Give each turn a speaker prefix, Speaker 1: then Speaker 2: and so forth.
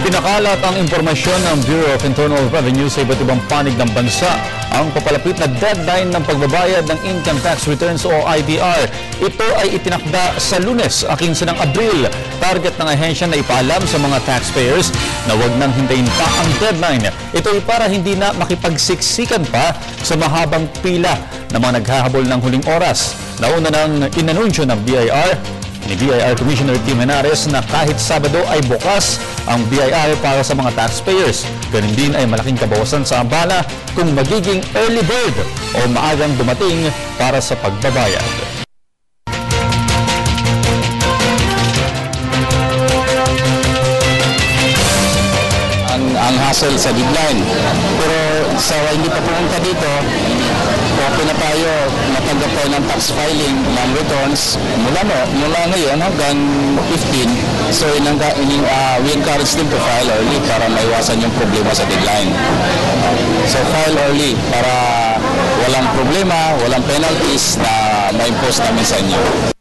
Speaker 1: Ipinakalat ang impormasyon ng Bureau of Internal Revenue sa iba't ibang panig ng bansa ang papalapit na deadline ng pagbabayad ng Income Tax Returns o ITR. Ito ay itinakda sa Lunes, 15 ng Abril. Target ng ahensya na ipaalam sa mga taxpayers na huwag nang hintayin pa ang deadline. Ito ay para hindi na makipagsiksikan pa sa mahabang pila ng mga naghahabol ng huling oras. Nauna nang inanunsyo ng BIR ni BIR Commissioner Tim Henares na kahit Sabado ay bukas ang BIR para sa mga taxpayers. Ganun din ay malaking kabawasan sa abala kung magiging early bird o maagang dumating para sa pagbabayad.
Speaker 2: Ang hassle sa deadline. Pero sa hindi pa pumunta dito, okay na tayo, natanggap tayo ng tax filing, ng returns, mula ngayon hanggang 15. So we encourage them to file early para maiwasan yung problema sa deadline. So file early para walang problema, walang penalties na ma-impose namin sa inyo.